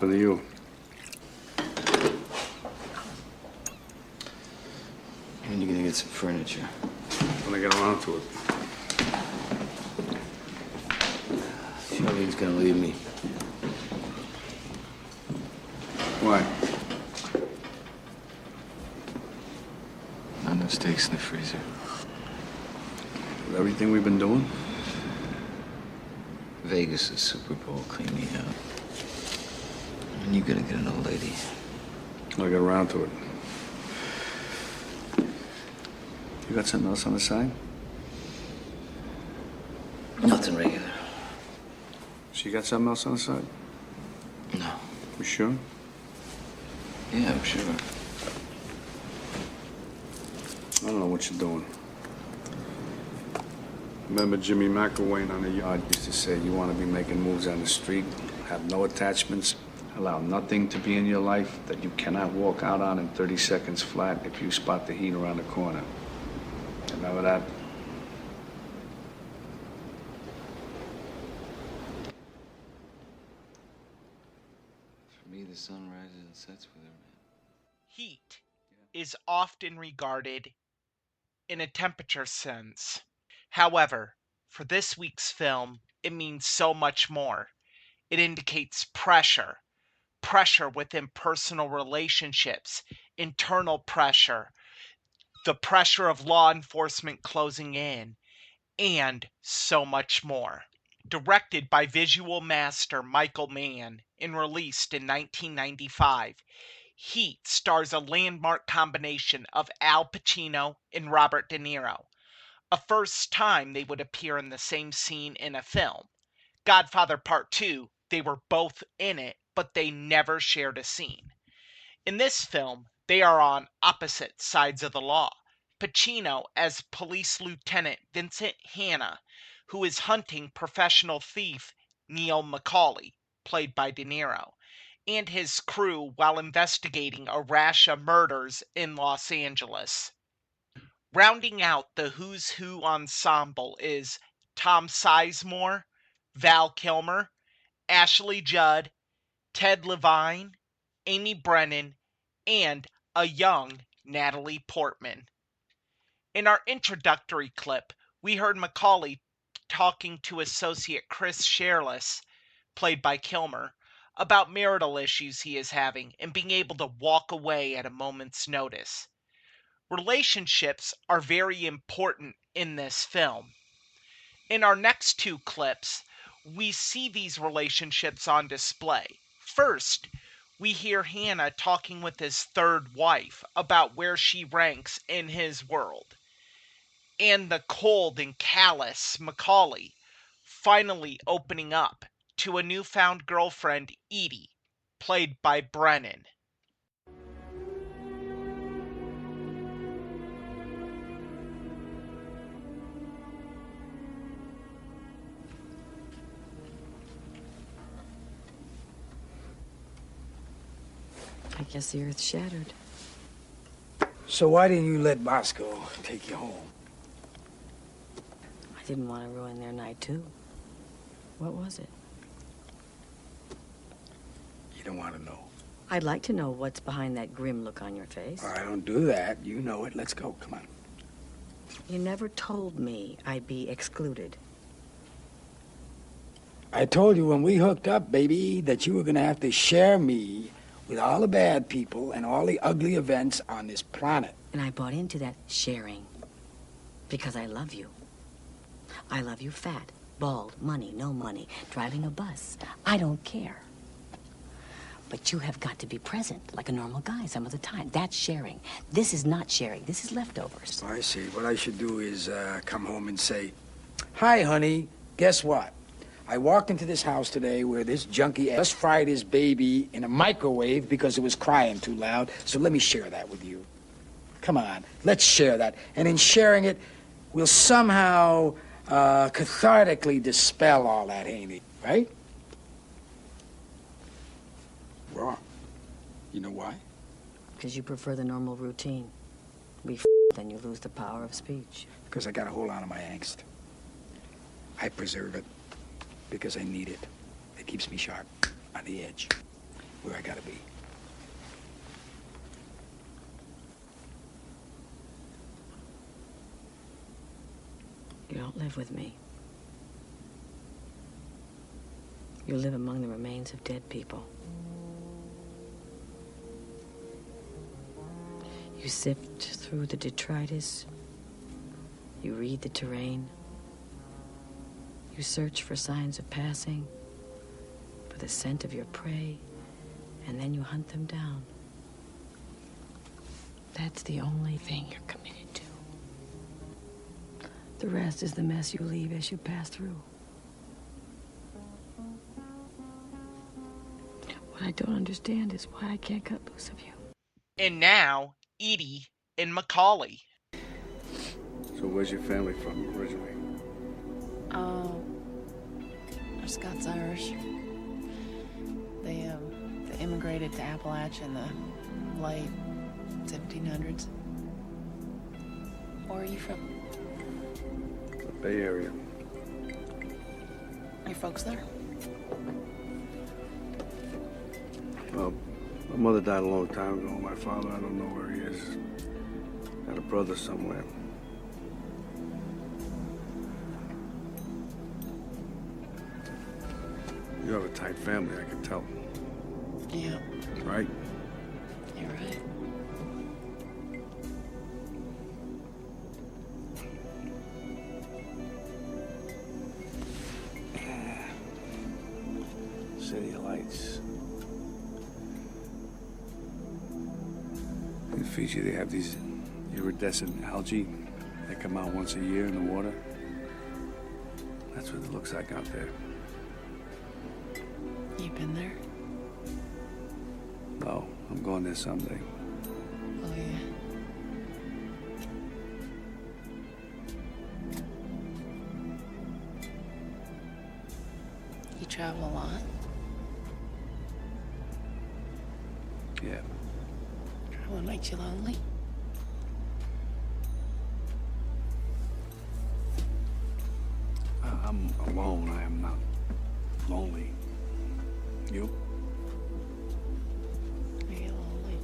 talking to you. When are you gonna get some furniture? When I get around to it. Charlene's gonna leave me. Why? Not enough steaks in the freezer. With everything we've been doing? Vegas is Super Bowl, clean me out. And you gotta get an old lady. When I get around to it. You got something else on the side? Nothing regular. So you got something else on the side? No. You sure? Yeah, I'm sure. I don't know what you're doing. Remember Jimmy McElwain on the yard used to say, you want to be making moves on the street, have no attachments, allow nothing to be in your life that you cannot walk out on in 30 seconds flat if you spot the heat around the corner. Remember that? For me, the sun rises and sets with her, man. Heat is often regarded in a temperature sense. However, for this week's film, it means so much more. It indicates pressure, pressure within personal relationships, internal pressure, the pressure of law enforcement closing in, and so much more. Directed by visual master Michael Mann and released in 1995, Heat stars a landmark combination of Al Pacino and Robert De Niro, a first time they would appear in the same scene in a film. Godfather Part 2, they were both in it, but they never shared a scene. In this film, they are on opposite sides of the law. Pacino as Police Lieutenant Vincent Hanna, who is hunting professional thief Neil McCauley, played by De Niro, and his crew while investigating a rash of murders in Los Angeles. Rounding out the Who's Who ensemble is Tom Sizemore, Val Kilmer, Ashley Judd, Ted Levine, Amy Brennan, and a young Natalie Portman. In our introductory clip, we heard Macaulay talking to associate Chris Sherless, played by Kilmer, about marital issues he is having and being able to walk away at a moment's notice. Relationships are very important in this film. In our next two clips, we see these relationships on display. First, we hear Hannah talking with his third wife about where she ranks in his world. And the cold and callous Macaulay finally opening up to a newfound girlfriend, Edie, played by Brennan. I guess the earth's shattered. So why didn't you let Bosco take you home? I didn't want to ruin their night, too. What was it? You don't want to know. I'd like to know what's behind that grim look on your face. I don't do that. You know it. Let's go. Come on. You never told me I'd be excluded. I told you when we hooked up, baby, that you were going to have to share me with all the bad people and all the ugly events on this planet. And I bought into that sharing because I love you. I love you fat, bald, money, no money, driving a bus. I don't care. But you have got to be present like a normal guy some of the time. That's sharing. This is not sharing. This is leftovers. I see. What I should do is come home and say, "Hi, honey, guess what? I walked into this house today where this junkie just fried his baby in a microwave because it was crying too loud, so let me share that with you. Come on, let's share that. And in sharing it, we'll somehow cathartically dispel all that, ain't it? Right?" Wrong. You know why? Because you prefer the normal routine. We then you lose the power of speech. Because I got a hold on to my angst. I preserve it because I need it. It keeps me sharp, on the edge. where I gotta be. You don't live with me. You live among the remains of dead people. You sift through the detritus. You read the terrain. You search for signs of passing, for the scent of your prey, and then you hunt them down. That's the only thing you're committed to. The rest is the mess you leave as you pass through. What I don't understand is why I can't cut loose of you. And now, Edie and Macaulay. So where's your family from originally? They're Scots-Irish. They immigrated to Appalachia in the late 1700s. Where are you from? The Bay Area. Your folks there? Well, my mother died a long time ago. My father, I don't know where he is. Got a brother somewhere. You have a tight family, I can tell. Yeah, Right? you're right. City of Lights. In Fiji, they have these iridescent algae that come out once a year in the water. That's what it looks like out there. You been there? No, I'm going there someday. Oh, yeah. You travel a lot? Yeah. Traveling makes you lonely? I'm alone. I am not lonely. You? Are you lonely?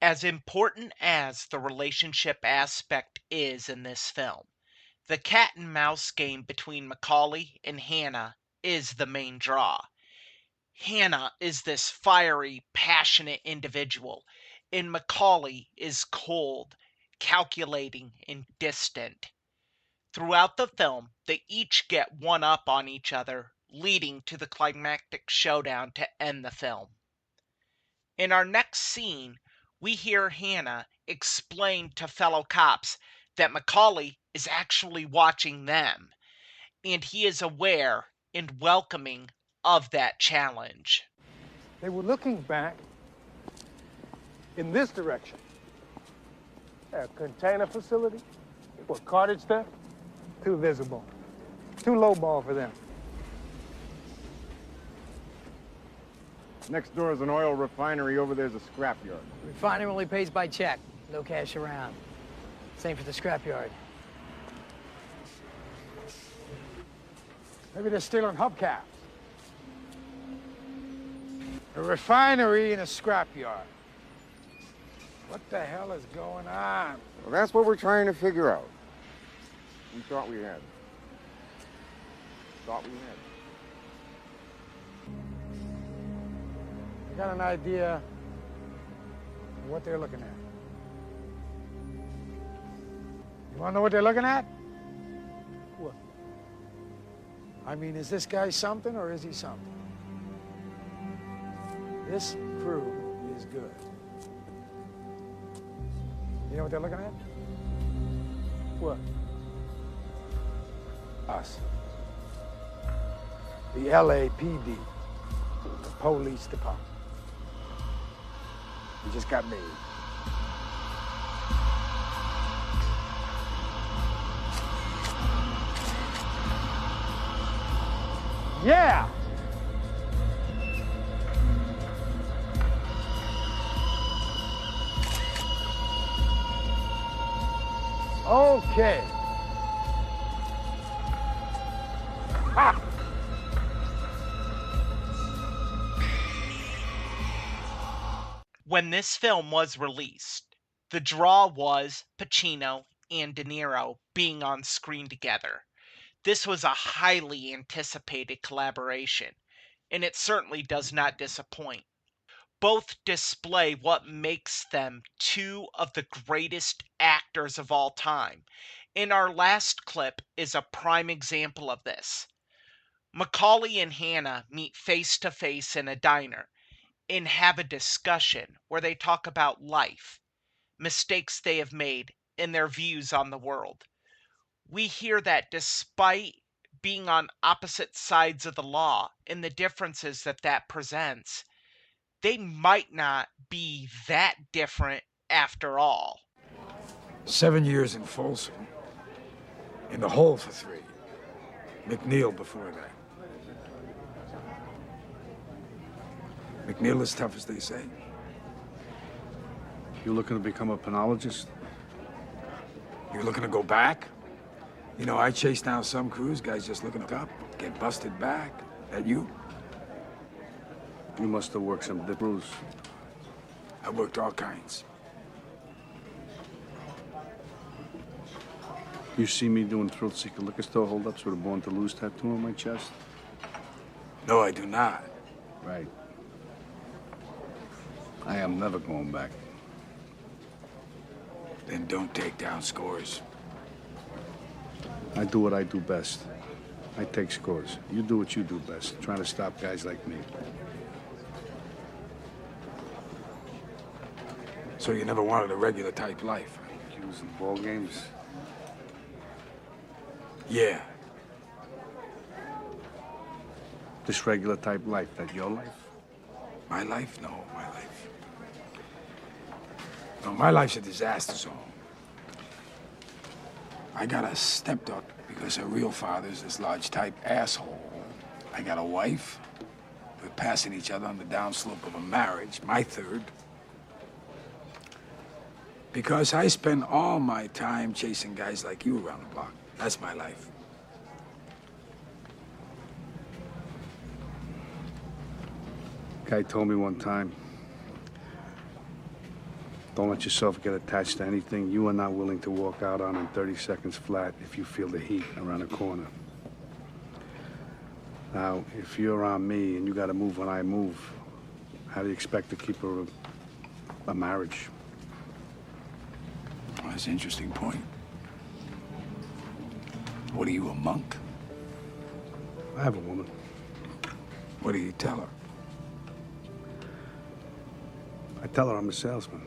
As important as the relationship aspect is in this film, the cat and mouse game between Macaulay and Hannah is the main draw. Hannah is this fiery, passionate individual, and Macaulay is cold, calculating, and distant. Throughout the film, they each get one up on each other, leading to the climactic showdown to end the film. In our next scene, we hear Hannah explain to fellow cops that Macaulay is actually watching them, and he is aware and welcoming of that challenge. They were looking back in this direction. A container facility or cartage theft, too visible. Too low ball for them. Next door is an oil refinery. Over there's a scrapyard. Refinery only pays by check. No cash around. Same for the scrapyard. Maybe they're stealing hubcaps. A refinery and a scrapyard. What the hell is going on? Well, that's what we're trying to figure out. We thought we had. Thought we had. I got an idea of what they're looking at. You want to know what they're looking at? What? I mean, is this guy something or is he something? This crew is good. You know what they're looking at? What? Us. The LAPD, the police department. We just got made. Yeah! Okay. When this film was released, the draw was Pacino and De Niro being on screen together. This was a highly anticipated collaboration, and it certainly does not disappoint. Both display what makes them two of the greatest actors of all time, and our last clip is a prime example of this. Macaulay and Hannah meet face to face in a diner and have a discussion where they talk about life, mistakes they have made, and their views on the world. We hear that despite being on opposite sides of the law and the differences that that presents, they might not be that different after all. 7 years in Folsom. In the hole for 3. McNeil before that. McNeil is tough as they say. You looking to become a penologist? You looking to go back? You know, I chase down some crews, guys just looking up, get busted back. That you? You must have worked some crews. I worked all kinds. You see me doing thrill-seeker liquor store holdups with a Born to Lose tattoo on my chest? No, I do not. Right. I am never going back. Then don't take down scores. I do what I do best. I take scores. You do what you do best, trying to stop guys like me. So you never wanted a regular type life? Using ball games? Yeah. This regular type life, that your life? My life? No, my life. No, my life's a disaster zone. I got a stepdaughter because her real father's this large type asshole. I got a wife. We're passing each other on the downslope of a marriage, my third. Because I spend all my time chasing guys like you around the block. That's my life. Guy told me one time, don't let yourself get attached to anything you are not willing to walk out on in 30 seconds flat if you feel the heat around the corner. Now, if you're on me and you gotta move when I move, how do you expect to keep a marriage? Well, that's an interesting point. What are you, a monk? I have a woman. What do you tell her? I tell her I'm a salesman.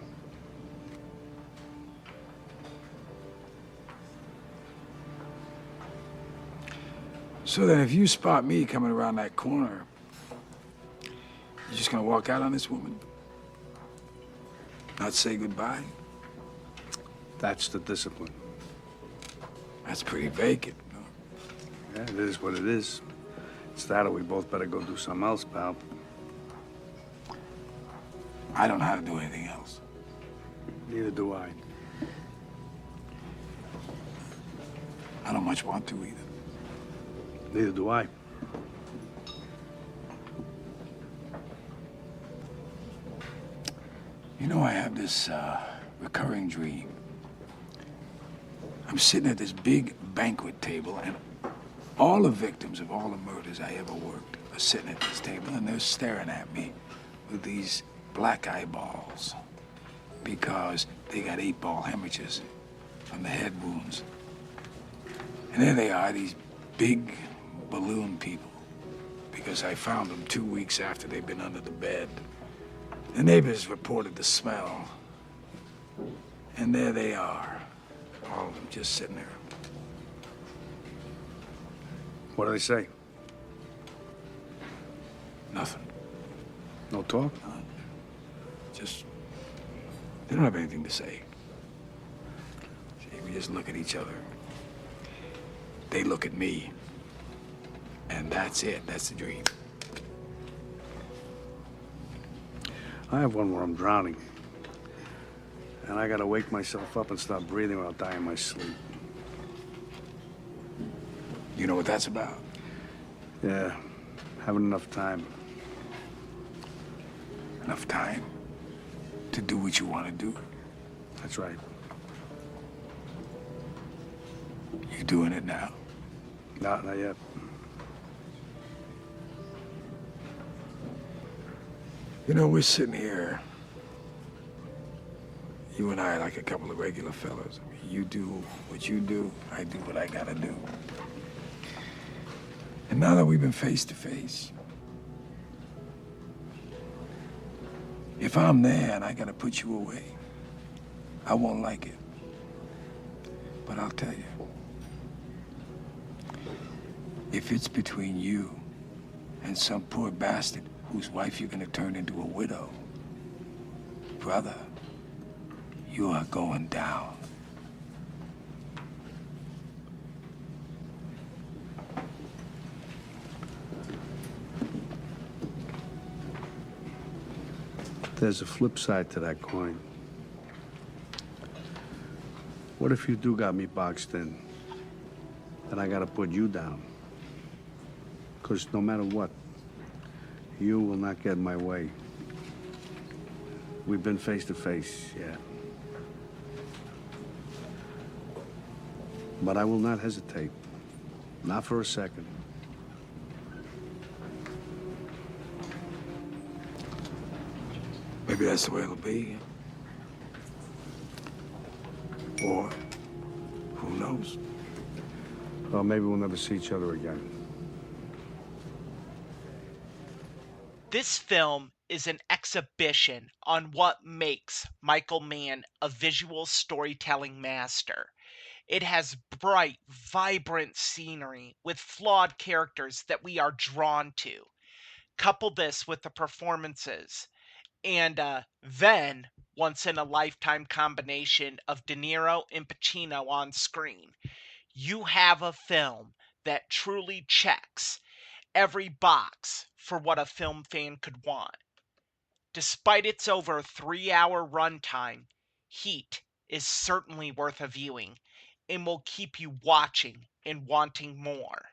So then if you spot me coming around that corner, you're just gonna walk out on this woman? Not say goodbye? That's the discipline. That's pretty vacant. No? Yeah, it is what it is. It's that or we both better go do something else, pal. I don't know how to do anything else. Neither do I. I don't much want to either. Neither do I. You know, I have this recurring dream. I'm sitting at this big banquet table, and all the victims of all the murders I ever worked are sitting at this table, and they're staring at me with these black eyeballs because they got 8-ball hemorrhages from the head wounds. And there they are, these big balloon people, because I found them 2 weeks after they'd been under the bed. The neighbors reported the smell. And there they are, all of them just sitting there. What do they say? Nothing. No talk? Just, they don't have anything to say. See, we just look at each other. They look at me. And that's it. That's the dream. I have one where I'm drowning. And I gotta wake myself up and start breathing or I'll die in my sleep. You know what that's about? Yeah, having enough time. Enough time? to do what you want to do. That's right. You doing it now? Not yet. You know, we're sitting here, you and I, like a couple of regular fellas. I mean, you do what you do, I do what I gotta do. And now that we've been face to face, if I'm there and I gotta put you away, I won't like it. But I'll tell you, if it's between you and some poor bastard whose wife you're gonna turn into a widow, brother, you are going down. There's a flip side to that coin. What if you do got me boxed in? Then I gotta put you down. Because no matter what, you will not get in my way. We've been face to face, yeah. But I will not hesitate. Not for a second. Maybe that's the way it'll be. Or, who knows? Well, maybe we'll never see each other again. This film is an exhibition on what makes Michael Mann a visual storytelling master. It has bright, vibrant scenery with flawed characters that we are drawn to. Couple this with the performances, and then once in a lifetime combination of De Niro and Pacino on screen. You have a film that truly checks every box for what a film fan could want. Despite its over 3-hour runtime, Heat is certainly worth a viewing and will keep you watching and wanting more.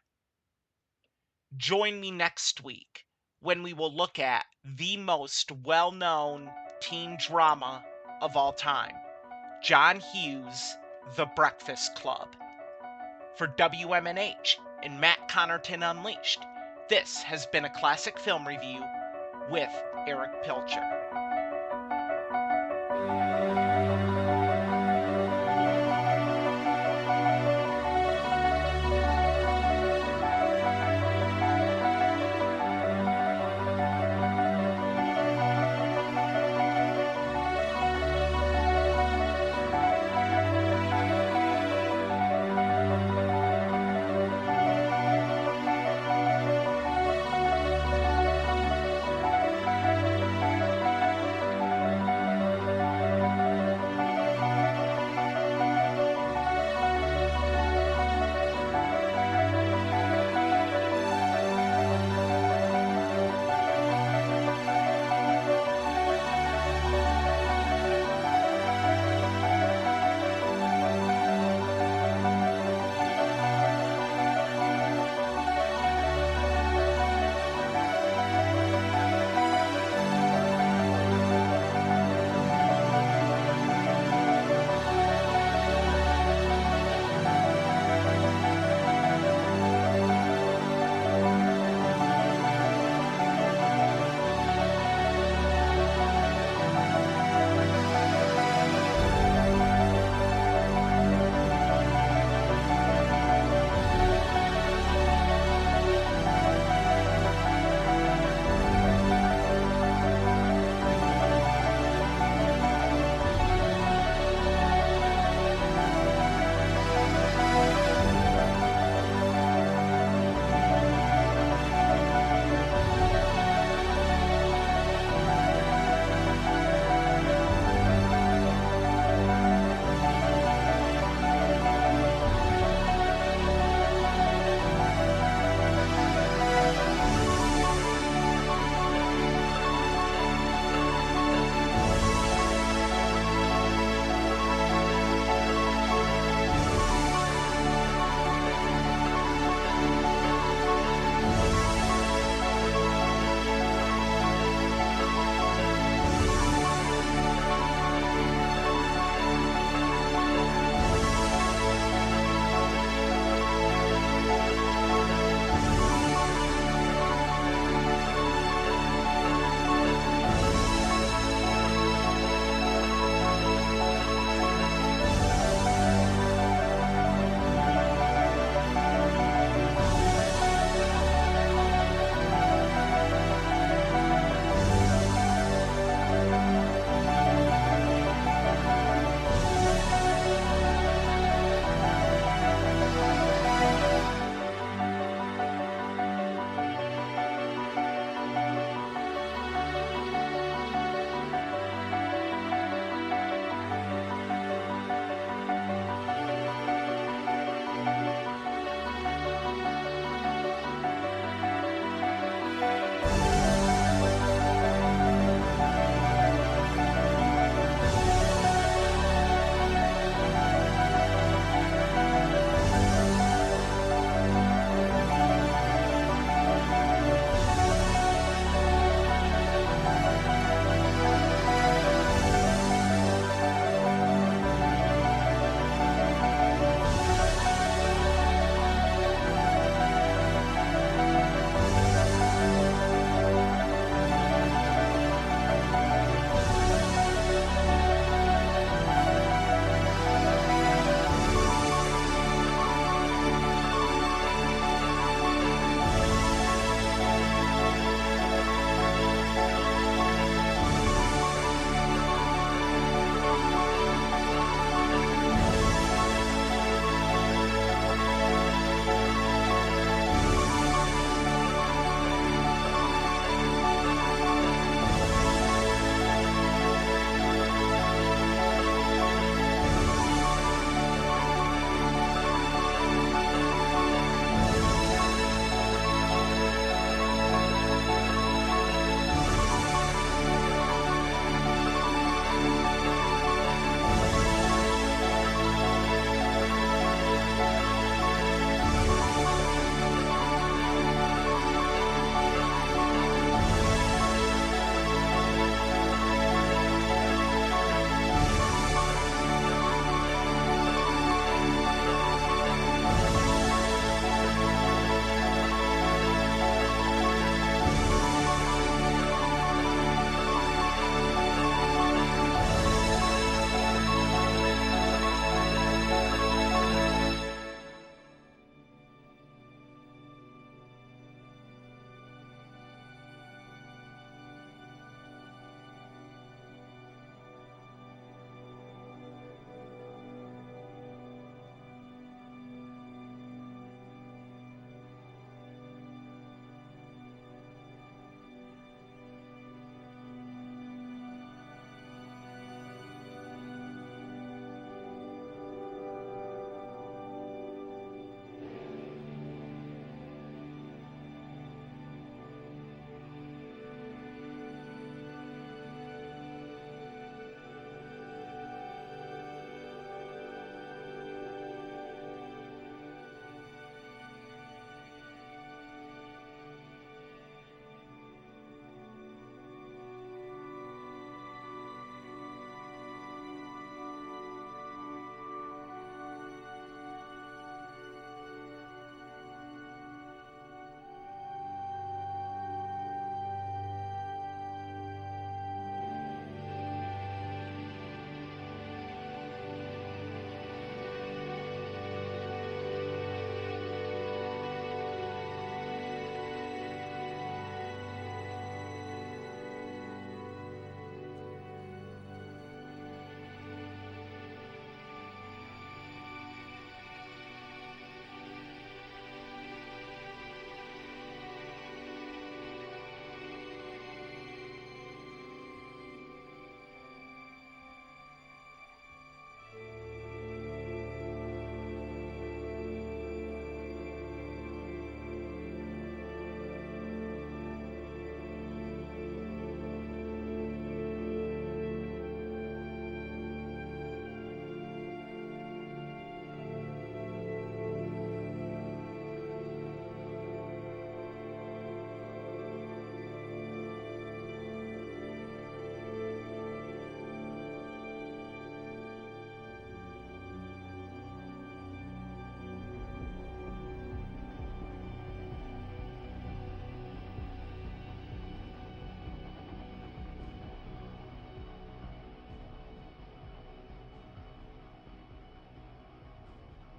Join me next week when we will look at the most well-known teen drama of all time, John Hughes' The Breakfast Club. For WMNH and Matt Connarton Unleashed, this has been a classic film review with Erich Pilcher.